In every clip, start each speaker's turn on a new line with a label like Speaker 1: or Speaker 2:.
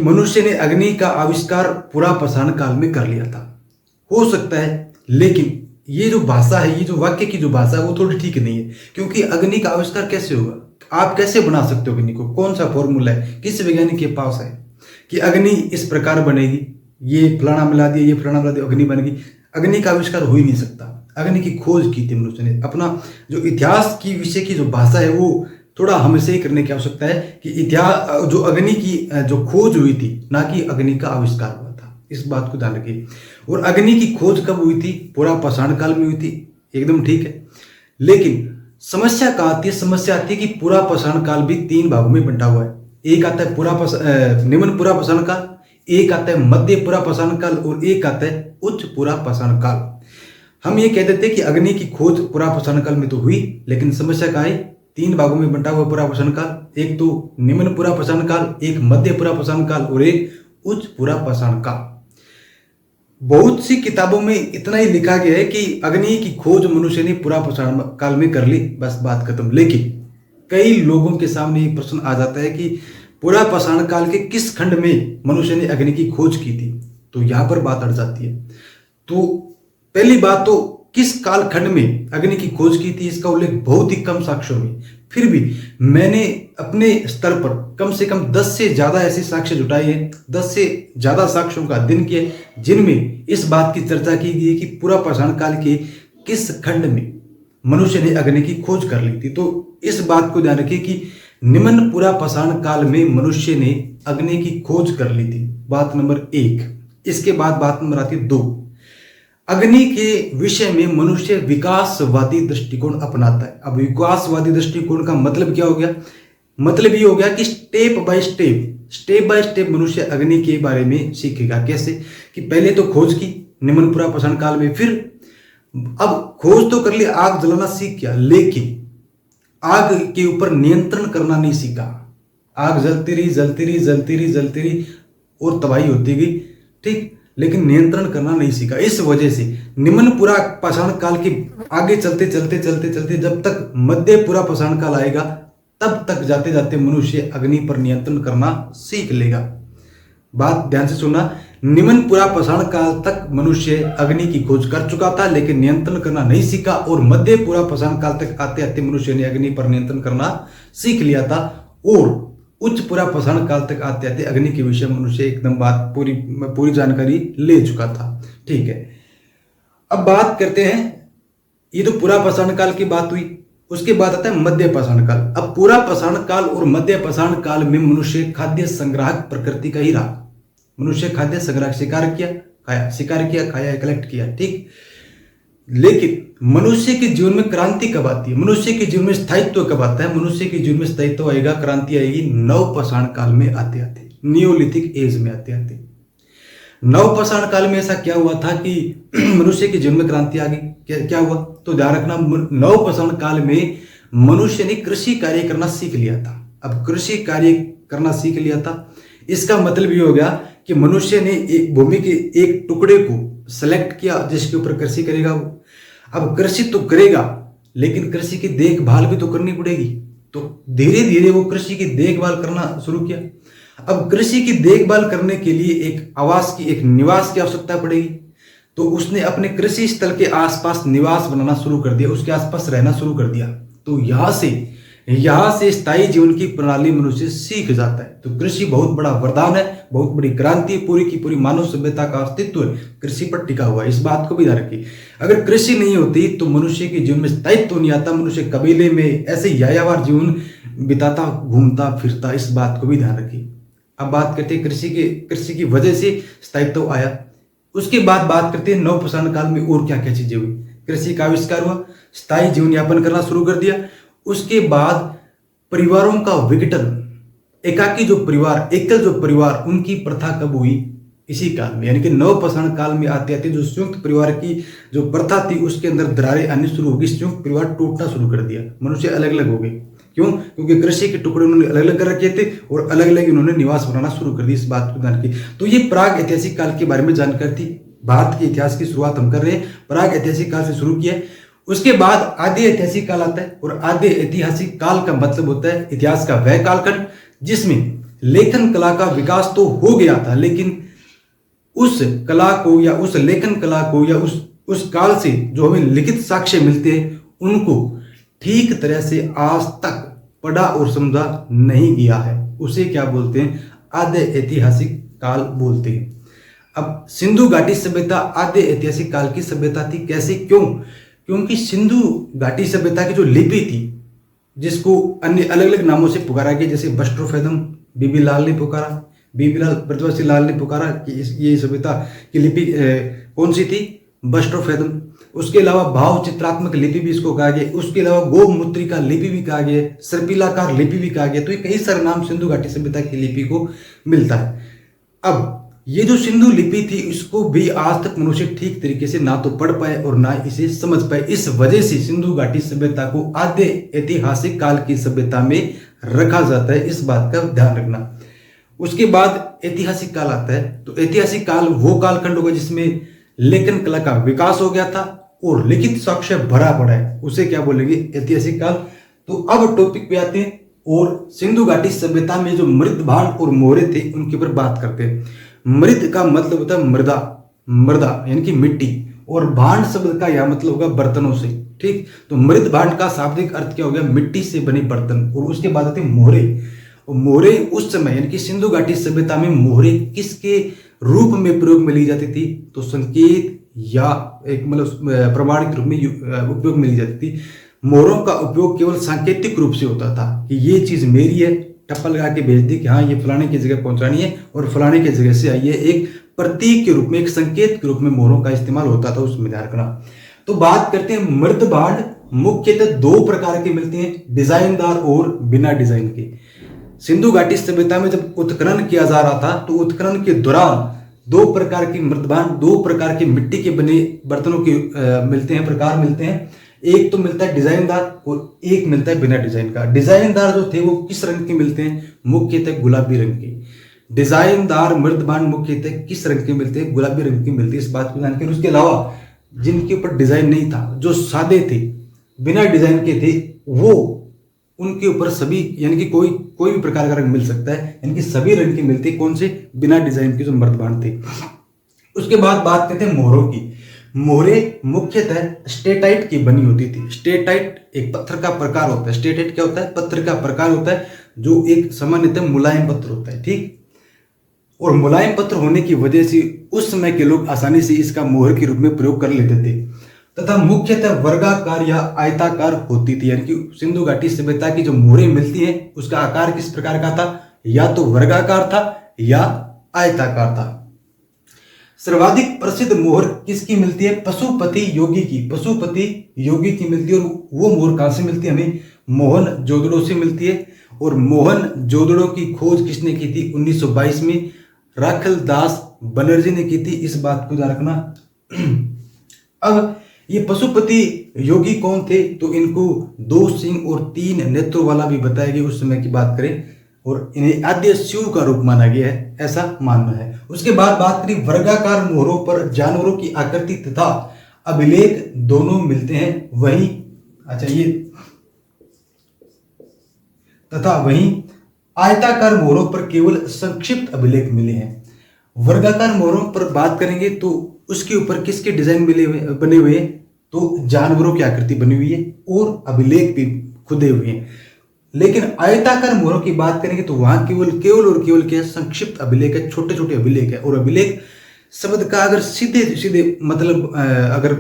Speaker 1: मनुष्य ने अग्नि का आविष्कार पूरा पाषाण काल में कर लिया था। हो सकता है, लेकिन ये जो भाषा है, ये जो वाक्य की जो भाषा है वो थोड़ी ठीक नहीं है, क्योंकि अग्नि का आविष्कार कैसे होगा? आप कैसे बना सकते हो अग्नि को? कौन सा फॉर्मूला है, किस वैज्ञानिक के पास है कि अग्नि इस प्रकार बनेगी, ये फलाना मिला दिया, ये फलाना मिला दिया, अग्नि बनेगी? अग्नि का आविष्कार हो ही नहीं सकता। अग्नि की खोज की थी मनुष्य ने। अपना जो इतिहास की विषय की जो भाषा है वो थोड़ा हमें सही करने की आवश्यकता है कि इतिहास जो अग्नि की जो खोज हुई थी, ना कि अग्नि का आविष्कार हुआ था। इस बात को ध्यान रखिए। और अग्नि की खोज कब हुई थी? पूरा पाषाण काल में हुई थी, एकदम ठीक है। लेकिन समस्या कहाँ आती है? समस्या आती है कि पूरा पाषाण काल भी 3 भागों में बंटा हुआ है। एक आता है निम्न पूरा पाषाण काल, एक आता है मध्य पूरा पाषाण काल और एक आता है उच्च पूरा पाषाण काल। हम ये कह देते हैं कि अग्नि की खोज पूरा पाषाण काल में तो हुई, लेकिन समस्या कहाँ है? 3 भागों में बंटा हुआ पूरा पाषाण काल। एक तो निम्न पूरा पाषाण काल, एक मध्य पूरा पाषाण काल और एक उच्च पूरा पाषाण काल। बहुत सी किताबों में इतना ही लिखा गया है कि अग्नि की खोज मनुष्य ने पूरा पाषाण काल में कर ली, बस बात खत्म। लेकिन कई लोगों के सामने ये प्रश्न आ जाता है कि पूरा पाषाण काल के किस खंड में मनुष्य ने अग्नि की खोज की थी? तो यहां पर बात अड़ जाती है। तो पहली बात तो किस कालखंड में अग्नि की खोज की थी, इसका उल्लेख बहुत ही कम साक्ष्यों में। फिर भी मैंने अपने स्तर पर कम से कम 10 से ज्यादा ऐसे साक्ष्य जुटाए हैं, 10 से ज्यादा साक्ष्यों का अध्ययन किया है, जिनमें इस बात की चर्चा की गई है कि पूरा पाषाण काल के किस खंड में मनुष्य ने अग्नि की खोज कर ली थी। तो इस बात को ध्यान रखिए कि निम्न पूरा पाषाण काल में मनुष्य ने अग्नि की खोज कर ली थी, बात नंबर 1। इसके बाद बात नंबर आती है 2। अग्नि के विषय में मनुष्य विकासवादी दृष्टिकोण अपनाता है। अब विकासवादी दृष्टिकोण का मतलब क्या हो गया? मतलब ये हो गया कि स्टेप बाय स्टेप मनुष्य अग्नि के बारे में सीखेगा। कैसे? कि पहले तो खोज की निम्न पूरा पाषाण काल में, फिर अब खोज तो कर ली, आग जलाना सीख गया, लेकिन आग के ऊपर नियंत्रण करना नहीं सीखा। आग जलती रही और तबाही होती गई, ठीक, लेकिन नियंत्रण करना नहीं सीखा। इस वजह से निम्न पूरा पाषाण काल के आगे चलते जब तक मध्य पूरा पाषाण काल आएगा, तब तक जाते जाते मनुष्य अग्नि पर नियंत्रण करना सीख लेगा। बात ध्यान से सुनना, निम्न पूरा पाषाण काल तक मनुष्य अग्नि की खोज कर चुका था, लेकिन नियंत्रण करना नहीं सीखा। और मध्य पूरा पाषाण काल तक आते आते मनुष्य ने अग्नि पर नियंत्रण करना सीख लिया था। और उच्च पूरा पाषाण काल तक आते आते अग्नि के विषय में मनुष्य एकदम बात पूरी जानकारी ले चुका था, ठीक है। अब बात करते हैं, ये तो पूरा पाषाण काल की बात हुई, उसके बाद आता है मध्य पाषाण काल। अब पूरा पाषाण काल और मध्य पाषाण काल में मनुष्य खाद्य संग्राहक प्रकृति का ही रहा। मनुष्य खाद्य संग्राहक, शिकार किया, खाया, कलेक्ट किया, ठीक। लेकिन मनुष्य के जीवन में क्रांति कब आती है? मनुष्य के जीवन में स्थायित्व कब आता है? मनुष्य के जीवन में स्थायित्व आएगा, क्रांति आएगी नव पाषाण काल में आते आते, नियोलिथिक एज में आते आते। नव पाषाण काल में ऐसा क्या हुआ था कि मनुष्य के जीवन में क्रांति आ गई? क्या हुआ? तो ध्यान रखना, नव पाषाण काल में मनुष्य ने कृषि कार्य करना सीख लिया था। अब कृषि कार्य करना सीख लिया था, इसका मतलब ये हो गया कि मनुष्य ने एक भूमि के एक टुकड़े को सेलेक्ट किया जिसके ऊपर कृषि करेगा वो। अब कृषि तो करेगा, लेकिन कृषि की देखभाल भी तो करनी पड़ेगी। तो धीरे धीरे वो कृषि की देखभाल करना शुरू किया। अब कृषि की देखभाल करने के लिए एक आवास की, एक निवास की आवश्यकता पड़ेगी। तो उसने अपने कृषि स्थल के आसपास निवास बनाना शुरू कर दिया, उसके आसपास रहना शुरू कर दिया। तो यहां से स्थायी जीवन की प्रणाली मनुष्य सीख जाता है। तो कृषि बहुत बड़ा वरदान है, बहुत बड़ी क्रांति, पूरी की पूरी मानव सभ्यता का अस्तित्व कृषि पर टिका हुआ है। इस बात को भी ध्यान रखिए। अगर कृषि नहीं होती तो मनुष्य के जीवन में स्थायित्व नहीं आता, मनुष्य कबीले में ऐसे यायावार जीवन बिताता, घूमता फिरता। इस बात को भी ध्यान रखिए। अब बात करते हैं कृषि की वजह से स्थायित्व आया। उसके बाद बात करते हैं नव पाषाण काल में और क्या क्या चीजें हुई। कृषि का आविष्कार हुआ, स्थायी जीवन यापन करना शुरू कर दिया। उसके बाद परिवारों का विघटन, एकाकी जो परिवार, एकल जो परिवार, उनकी प्रथा कब हुई? इसी काल में, यानी कि नव पाषाण काल में आते आते जो संयुक्त परिवार की जो प्रथा थी उसके अंदर दरारें आनी शुरू हो गई, संयुक्त परिवार टूटना शुरू कर दिया, मनुष्य अलग अलग हो गए। क्यों? क्योंकि कृषि के टुकड़े उन्होंने अलग अलग कर रखे थे और अलग अलग उन्होंने निवास बनाना शुरू कर दिया। इस बात को ध्यान की। तो ये प्राग ऐतिहासिक काल के बारे में जानकारी थी। भारत के इतिहास की शुरुआत हम कर रहे हैं, प्राग ऐतिहासिक काल से शुरू किया। उसके बाद आदि ऐतिहासिक काल आता है, और आदि ऐतिहासिक काल का मतलब होता है इतिहास का वह कालखंड जिसमें लेखन कला का विकास तो हो गया था, लेकिन उस कला को या उस लेखन कला को या उस काल से जो हमें लिखित साक्ष्य मिलते हैं उनको ठीक तरह से आज तक पढ़ा और समझा नहीं गया है। उसे क्या बोलते हैं? आद्य ऐतिहासिक काल बोलते हैं। अब सिंधु घाटी सभ्यता आद्य ऐतिहासिक काल की सभ्यता थी। कैसे, क्यों? क्योंकि सिंधु घाटी सभ्यता की जो लिपि थी, जिसको अन्य अलग अलग नामों से पुकारा गया, जैसे बस्ट्रोफेदम बीबी लाल ने पुकारा, बीबी लाल ब्रजवासी लाल ने पुकारा कि ये सभ्यता की लिपि कौन सी थी? बस्ट्रोफेदम। उसके अलावा भाव चित्रात्मक लिपि भी इसको कहा गया, उसके अलावा गोमुद्रिका लिपि भी कहा गया, सर्पिलाकार लिपि भी कहा गया। तो ये कई सारे नाम सिंधु घाटी सभ्यता की लिपि को मिलता है। अब ये जो सिंधु लिपि थी, इसको भी आज तक मनुष्य ठीक तरीके से ना तो पढ़ पाए और ना इसे समझ पाए। इस वजह से सिंधु घाटी सभ्यता को आद्य ऐतिहासिक काल की सभ्यता में रखा जाता है। इस बात का ध्यान रखना। उसके बाद ऐतिहासिक काल आता है। तो ऐतिहासिक काल वो कालखंड होगा जिसमें लेखन कला का विकास हो गया था और लिखित साक्ष्य भरा पड़ा है, उसे क्या बोलेंगे? ऐतिहासिक काल। तो अब टॉपिक पे आते हैं और सिंधु घाटी सभ्यता में जो मृत भांड और मोहरे थे उनके ऊपर बात करते हैं। मृत का मतलब होता है मृदा, मृदा यानी कि मिट्टी, और भांड शब्द का यह मतलब होगा बर्तनों से। ठीक, तो मृत भांड का शाब्दिक अर्थ क्या हो गया? मिट्टी से बने बर्तन। और उसके बाद आते हैं मोहरे। और मोहरे उस समय यानी कि सिंधु घाटी सभ्यता में मोहरे किसके रूप में प्रयोग में ली जाती थी? तो संकेत या एक मतलब प्रमाणिक रूप में उपयोग में ली जाती थी। मोहरों का उपयोग केवल सांकेतिक रूप से होता था कि ये चीज मेरी है, टप्पा लगा के भेज दी कि हाँ ये फलाने की जगह पहुंचानी है और फलाने की जगह से आई है। एक प्रतीक के रूप में, एक संकेत के रूप में मोहरों का इस्तेमाल होता था, उसमें ध्यान रखना। तो बात करते हैं मृत भांड। मुख्यतः दो प्रकार के मिलते हैं, डिजाइनदार और बिना डिजाइन के। सिंधु घाटी सभ्यता में जब उत्खनन किया जा रहा था तो उत्खनन के दौरान दो प्रकार के मृत भांड, दो प्रकार के मिट्टी के बने बर्तनों के मिलते हैं, प्रकार मिलते हैं। एक तो मिलता है डिजाइनदार और एक मिलता है बिना डिजाइन का। डिजाइनदार जो थे वो किस रंग के मिलते हैं? मुख्यतः गुलाबी रंग के। डिजाइनदार मृत भांड मुख्यतः किस रंग के मिलते हैं? गुलाबी रंग के मिलते हैं। इस बात को ध्यान रखें। उसके अलावा जिनके ऊपर डिजाइन नहीं था, जो सादे थे, बिना डिजाइन के थे, वो उनके ऊपर सभी यानी कि कोई भी प्रकार का रंग मिल सकता है, यानी कि सभी रंग के मिलते। कौन से? बिना डिजाइन के जो मृत भांड थे। उसके बाद बात करते हैं मोहरों की। मोहरे मुख्यतः स्टेटाइट की बनी होती थी। स्टेटाइट एक पत्थर का प्रकार होता है। स्टेटाइट क्या होता है? पत्थर का प्रकार होता है जो एक सामान्यतः मुलायम पत्थर होता है। ठीक, और मुलायम पत्थर होने की वजह से उस समय के लोग आसानी से इसका मोहर के रूप में प्रयोग कर लेते थे तथा मुख्यतः वर्गाकार या आयताकार होती थी। यानी कि सिंधु घाटी सभ्यता की जो मोहरें मिलती हैं उसका आकार किस प्रकार का था? या तो वर्गाकार था या आयताकार था। सर्वाधिक प्रसिद्ध मोहर किसकी मिलती है? पशुपति योगी की। पशुपति योगी की मिलती है। और वो मोहर कहां से मिलती है हमें? मोहन जोदड़ो से मिलती है। और मोहन जोदड़ो की खोज किसने की थी? 1922 में राखल दास बनर्जी ने की थी। इस बात को ध्यान रखना। अब ये पशुपति योगी कौन थे? तो इनको 2 सिंह और 3 नेत्रों वाला भी बताया गया उस समय की बात करें, और इन्हें आद्य शिव का रूप माना गया है, ऐसा मानना है। उसके बाद बात करें वर्गाकार मोहरों पर जानवरों की आकृति तथा अभिलेख दोनों मिलते हैं। वहीं आयताकार मोहरों पर केवल संक्षिप्त अभिलेख मिले हैं। वर्गाकार मोहरों पर बात करेंगे तो उसके ऊपर किसके डिजाइन बने हुए हैं? तो जानवरों की आकृति बनी हुई है और अभिलेख भी खुदे हुए हैं। लेकिन आयताकार मोहरों की बात करेंगे तो वहां केवल और केवल क्या? संक्षिप्त अभिलेख है, छोटे छोटे अभिलेख है। और अभिलेख शब्द का अगर सीधे मतलब अगर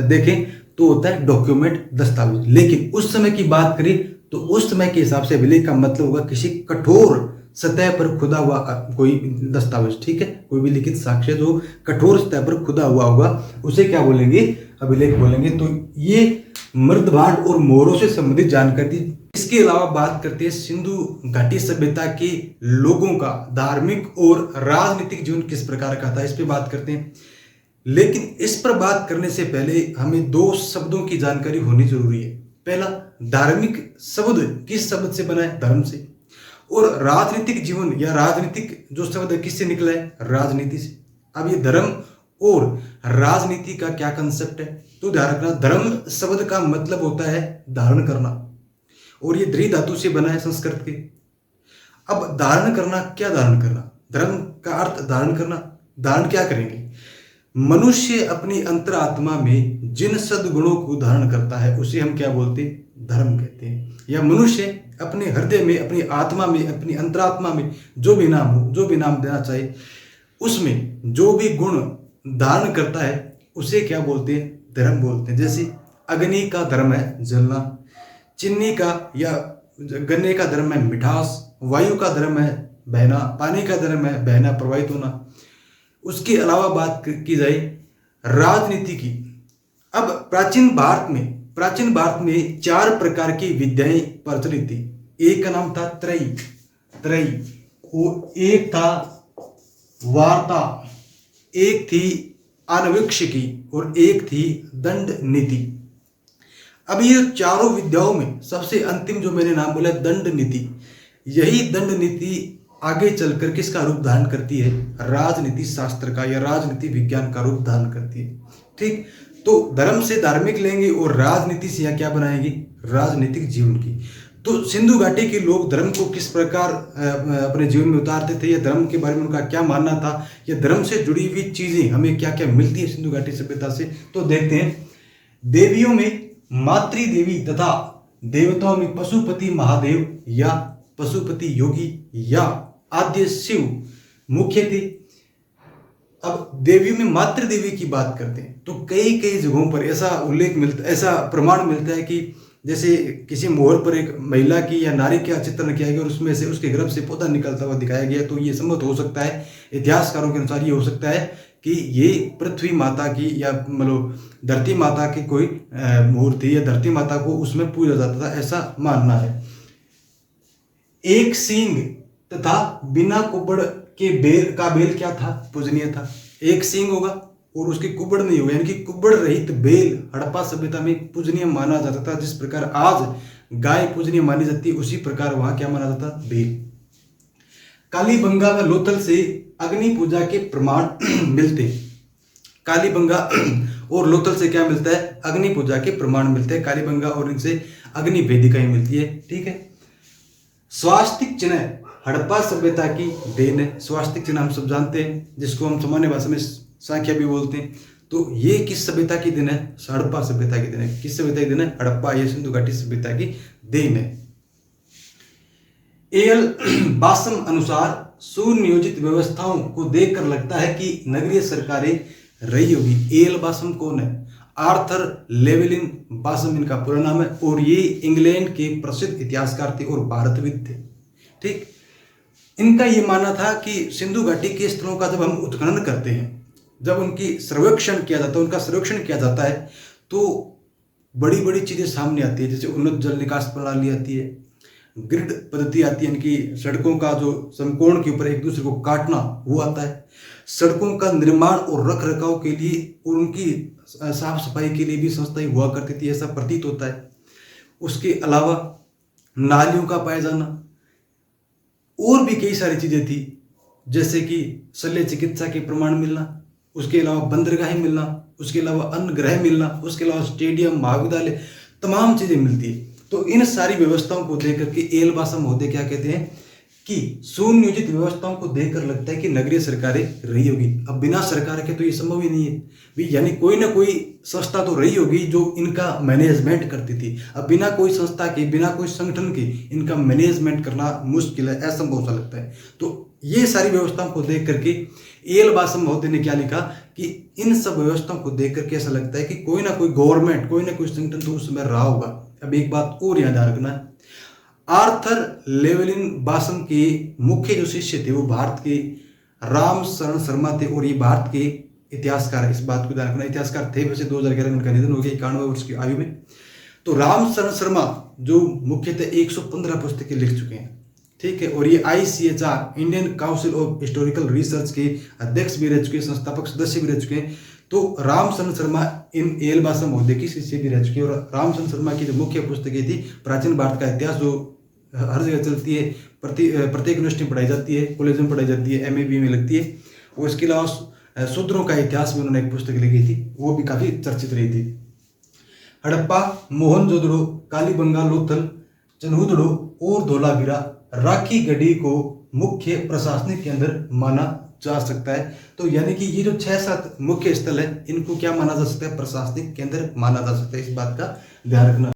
Speaker 1: देखें तो होता है डॉक्यूमेंट, दस्तावेज। लेकिन उस समय की बात करें तो उस समय के हिसाब से अभिलेख का मतलब होगा किसी कठोर सतह पर खुदा हुआ कोई दस्तावेज। ठीक है, कोई भी लिखित साक्ष्य जो कठोर सतह पर खुदा हुआ होगा उसे क्या बोलेंगे? अभिलेख बोलेंगे। तो ये मृत भांड और मोहरों से संबंधित जानकारी। इसके अलावा बात करते हैं सिंधु घाटी सभ्यता के लोगों का धार्मिक और राजनीतिक जीवन किस प्रकार का था, इस पे बात करते हैं। लेकिन इस पर बात करने से पहले हमें 2 शब्दों की जानकारी होनी जरूरी है। पहला, धार्मिक शब्द किस शब्द से बना है? धर्म से। और राजनीतिक जीवन या राजनीतिक जो शब्द है किससे निकला है? राजनीति से। अब ये धर्म और राजनीति का क्या कंसेप्ट है? तो ध्यान रखना, धर्म शब्द का मतलब होता है धारण करना, और ये द्वि धातु से बना है संस्कृत के। अब धारण करना, क्या धारण करना, धर्म का अर्थ धारण करना, धारण क्या करेंगे? मनुष्य अपनी अंतरात्मा में जिन सद्गुणों को धारण करता है उसे हम क्या बोलते हैं? धर्म कहते हैं। या मनुष्य अपने हृदय में, अपनी आत्मा में, अपनी अंतरात्मा में जो भी नाम हो, जो भी नाम देना चाहे, उसमें जो भी गुण धारण करता है उसे क्या बोलते हैं? धर्म बोलते हैं। जैसे अग्नि का धर्म है जलना, चीनी का या गन्ने का धर्म है मिठास, वायु का धर्म है बहना, पानी का धर्म है बहना, प्रवाहित होना। उसके अलावा बात की जाए राजनीति की। अब प्राचीन भारत में 4 प्रकार की विद्याएं प्रचलित थी। एक का नाम था त्रयी, और एक था वार्ता, एक थी आन्वीक्षिकी और एक थी दंड नीति। अब ये चारों विद्याओं में सबसे अंतिम जो मैंने नाम बोला दंड नीति, यही दंड नीति आगे चलकर किसका रूप धारण करती है? राजनीति शास्त्र का या राजनीति विज्ञान का रूप धारण करती है। ठीक, तो धर्म से धार्मिक लेंगे और राजनीति से यह क्या बनाएगी? राजनीतिक जीवन की। तो सिंधु घाटी के लोग धर्म को किस प्रकार अपने जीवन में उतारते थे, या धर्म के बारे में उनका क्या मानना था, या धर्म से जुड़ी हुई चीजें हमें क्या क्या मिलती है सिंधु घाटी सभ्यता से, तो देखते हैं। देवियों में मातृ देवी तथा देवताओं में पशुपति महादेव या पशुपति योगी या आद्य शिव मुख्य थे। अब देवियों में मातृ देवी की बात करते हैं तो कई जगहों पर ऐसा उल्लेख मिलता, ऐसा प्रमाण मिलता है कि जैसे किसी मोहर पर एक महिला की या नारी का चित्रण किया गया और उसमें से उसके गर्भ से पौधा निकलता हुआ दिखाया गया, तो ये संभव हो सकता है, इतिहासकारों के अनुसार ये हो सकता है कि ये पृथ्वी माता की या मतलब धरती माता की कोई मूर्ति या धरती माता को उसमें पूजा जाता था, ऐसा मानना है। एक सींग तथा बिना कुबड़ के बेल का बेल क्या था? पूजनीय था। एक सींग होगा और उसकी कुबड़ नहीं होगा, यानी कि कुबड़ रहित बेल हड़प्पा सभ्यता में पूजनीय माना जाता था। जिस प्रकार आज गाय पूजनीय मानी जाती है उसी प्रकार वहां क्या माना जाता? बेल। कालीबंगा व लोथल से अग्नि पूजा के प्रमाण मिलते। कालीबंगा और लोथल से क्या मिलता है? अग्नि पूजा के प्रमाण मिलते हैं। कालीबंगा और इनसे अग्नि वेदिकाएं मिलती है। ठीक है। स्वास्तिक चिन्ह हड़प्पा सभ्यता की देन है। स्वास्तिक चिन्ह हम सब जानते हैं, जिसको हम सामान्य भाषा में संख्या भी बोलते हैं। तो ये किस सभ्यता की देन है? हड़प्पा सभ्यता की देन है। किस सभ्यता की देन है? हड़प्पा या सिंधु घाटी सभ्यता की देन है। एल बासम अनुसार सुनियोजित व्यवस्थाओं को देखकर लगता है कि नगरीय सरकारें रही होगी। एल बासम कौन है? आर्थर लेवेलिन बासम इनका पूरा नाम है, और ये इंग्लैंड के प्रसिद्ध इतिहासकार थे और भारतविद थे। ठीक, इनका ये मानना था कि सिंधु घाटी के स्थलों का जब हम उत्खनन करते हैं, जब उनकी सर्वेक्षण किया जाता है, उनका सर्वेक्षण किया जाता है, तो बड़ी बड़ी चीजें सामने आती है। जैसे उन्नत जल निकास प्रणाली आती है, ग्रिड पद्धति आती है, इनकी सड़कों का जो समकोण के ऊपर एक दूसरे को काटना वो आता है। सड़कों का निर्माण और रख रखाव के लिए और उनकी साफ सफाई के लिए भी संस्थाएं हुआ करती थी, ऐसा प्रतीत होता है। उसके अलावा नालियों का पाया जाना और भी कई सारी चीजें थी, जैसे कि शल्य चिकित्सा के प्रमाण मिलना, उसके अलावा बंदरगाहें मिलना, उसके अलावा अन्न गृह मिलना, उसके अलावा स्टेडियम, महाविद्यालय, तमाम चीजें मिलती है। तो इन सारी व्यवस्थाओं को देख करके एल बासम महोदय क्या कहते हैं कि सुनियोजित व्यवस्थाओं को देखकर लगता है कि नगरीय सरकारें रही होगी। अब बिना सरकार के तो ये संभव ही नहीं है भी, यानी कोई ना कोई संस्था तो रही होगी जो इनका मैनेजमेंट करती थी। अब बिना कोई संस्था के, बिना कोई संगठन के इनका मैनेजमेंट करना मुश्किल है, असंभव सा लगता है। तो ये सारी व्यवस्थाओं को देख करके एल बासम महोदय ने क्या लिखा कि इन सब व्यवस्थाओं को देख करके ऐसा लगता है कि कोई ना कोई गवर्नमेंट, कोई ना कोई संगठन तो उस समय रहा होगा। अब एक बात और यहाँ ध्यान रखना है, आर्थर लेवेलिन बासम के मुख्य जो शिष्य थे वो भारत के राम शरण शर्मा थे, और ये भारत के इतिहासकार है। इस बात को ध्यान रखना, इतिहासकार थे वैसे 2011 में उनका निधन हो गया 91 वर्ष की आयु में। तो राम शरण शर्मा जो मुख्यतः 115 पुस्तकें लिख चुके हैं। ठीक है, और ये ICHR Indian council of historical research के अध्यक्ष भी रह चुके हैं, संस्थापक सदस्य भी रह चुके हैं। तो राम शरण शर्मा इन एल बासम महोदय की शिष्य भी रह चुके हैं। और राम शरण शर्मा की जो मुख्य पुस्तकें थी प्राचीन भारत का इतिहास, जो हर जगह चलती है, प्रत्येक यूनिवर्सिटी में पढ़ाई जाती है, कॉलेज में पढ़ाई जाती है, MA BA में लगती है। और इसके अलावा शूद्रों का इतिहास में उन्होंने एक पुस्तक लिखी थी, वो भी काफी चर्चित रही थी। हड़प्पा, मोहनजोदड़ो, कालीबंगा, लोथल, चन्हुदड़ो और धोलावीरा राखी गढ़ी को मुख्य प्रशासनिक केंद्र माना जा सकता है। तो यानी कि ये जो 6-7 मुख्य स्थल है, इनको क्या माना जा सकता है? प्रशासनिक केंद्र माना जा सकता है। इस बात का ध्यान रखना।